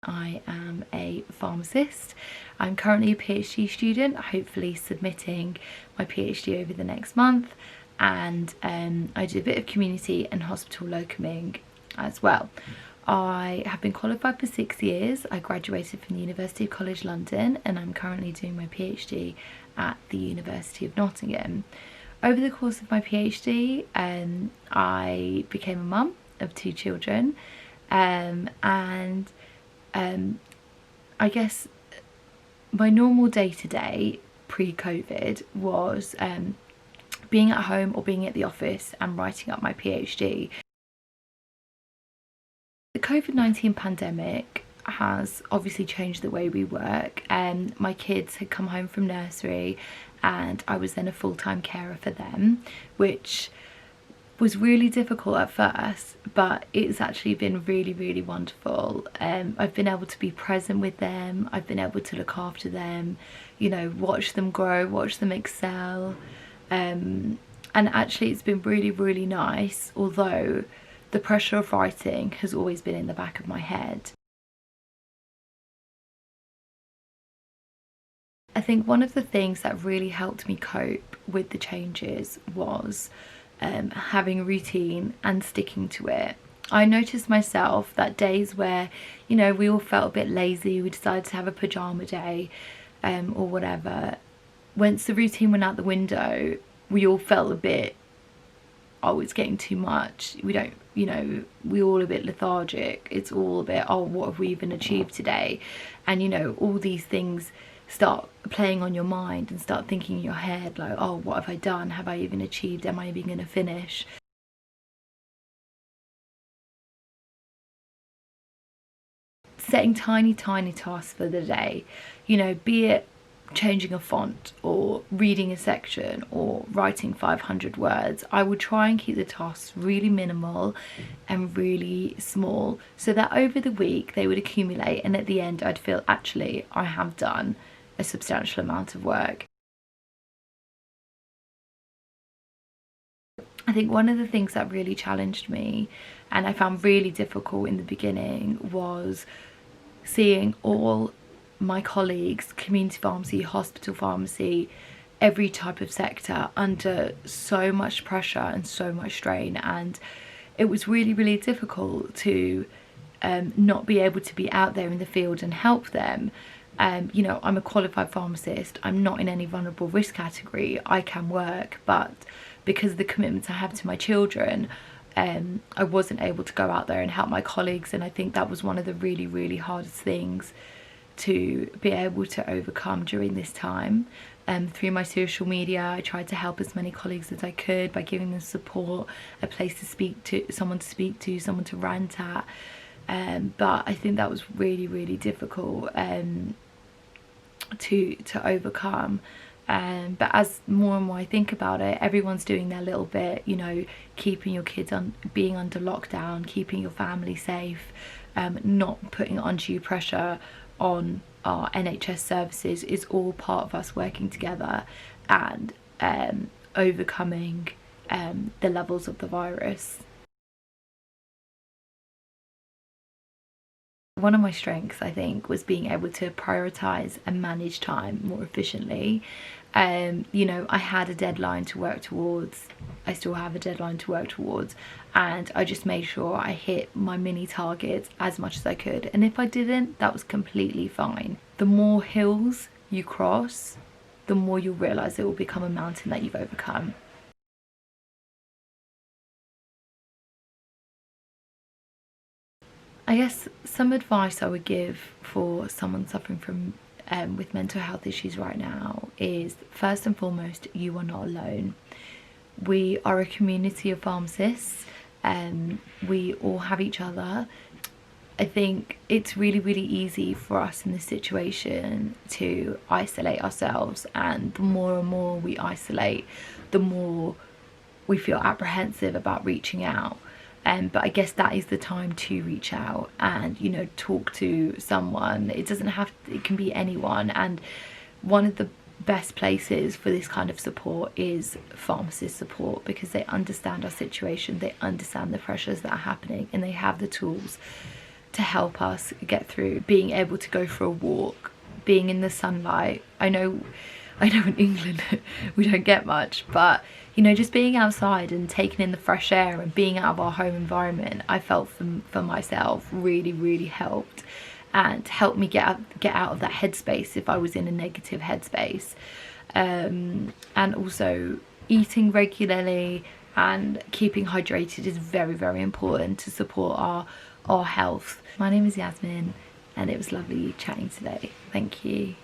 I am a pharmacist. I'm currently a PhD student, hopefully submitting my PhD over the next month, and I do a bit of community and hospital locuming as well. I have been qualified for 6 years. I graduated from the University of College London and I'm currently doing my PhD at the University of Nottingham. Over the course of my PhD, I became a mum of 2 children, and I guess my normal day-to-day pre-COVID was being at home or being at the office and writing up my PhD. The COVID-19 pandemic has obviously changed the way we work, and my kids had come home from nursery and I was then a full-time carer for them, which was really difficult at first, but it's actually been really wonderful. I've been able to be present with them, I've been able to look after them, you know, watch them grow, watch them excel, and actually it's been really nice, although the pressure of writing has always been in the back of my head. I think one of the things that really helped me cope with the changes was having a routine and sticking to it. I noticed myself that days where, you know, we all felt a bit lazy, we decided to have a pajama day or whatever, once the routine went out the window, we all felt a bit, oh, it's getting too much, we don't, you know, we're all a bit lethargic, it's all a bit, oh, what have we even achieved today? And you know, all these things start playing on your mind and start thinking in your head like, oh, what have I done? Have I even achieved? Am I even going to finish? Setting tiny tasks for the day, you know, be it changing a font or reading a section or writing 500 words, I would try and keep the tasks really minimal and really small so that over the week they would accumulate, and at the end I'd feel, actually, I have done a substantial amount of work. I think one of the things that really challenged me and I found really difficult in the beginning was seeing all my colleagues, community pharmacy, hospital pharmacy, every type of sector under so much pressure and so much strain, and it was really difficult to not be able to be out there in the field and help them. You know, I'm a qualified pharmacist, I'm not in any vulnerable risk category, I can work, but because of the commitments I have to my children, I wasn't able to go out there and help my colleagues, and I think that was one of the really hardest things to be able to overcome during this time. Through my social media, I tried to help as many colleagues as I could by giving them support, a place to speak to, someone to rant at, but I think that was really difficult to overcome. But as more and more I think about it, everyone's doing their little bit, you know, keeping your kids being under lockdown, keeping your family safe, not putting undue pressure on our NHS services is all part of us working together and overcoming the levels of the virus. One of my strengths, I think, was being able to prioritise and manage time more efficiently. You know, I had a deadline to work towards, I still have a deadline to work towards, and I just made sure I hit my mini targets as much as I could, and if I didn't, that was completely fine. The more hills you cross, the more you'll realise it will become a mountain that you've overcome. I guess some advice I would give for someone suffering from with mental health issues right now is, first and foremost, you are not alone. We are a community of pharmacists, we all have each other. I think it's really easy for us in this situation to isolate ourselves, and the more and more we isolate, the more we feel apprehensive about reaching out. But I guess that is the time to reach out and, you know, talk to someone. It doesn't have to, it can be anyone, and one of the best places for this kind of support is pharmacist support, because they understand our situation, they understand the pressures that are happening, and they have the tools to help us get through. Being able to go for a walk, being in the sunlight. I know in England we don't get much, but you know, just being outside and taking in the fresh air and being out of our home environment, I felt for myself really helped, and helped me get out of that headspace if I was in a negative headspace. And also eating regularly and keeping hydrated is very important to support our health. My name is Yasmin, and it was lovely chatting today. Thank you.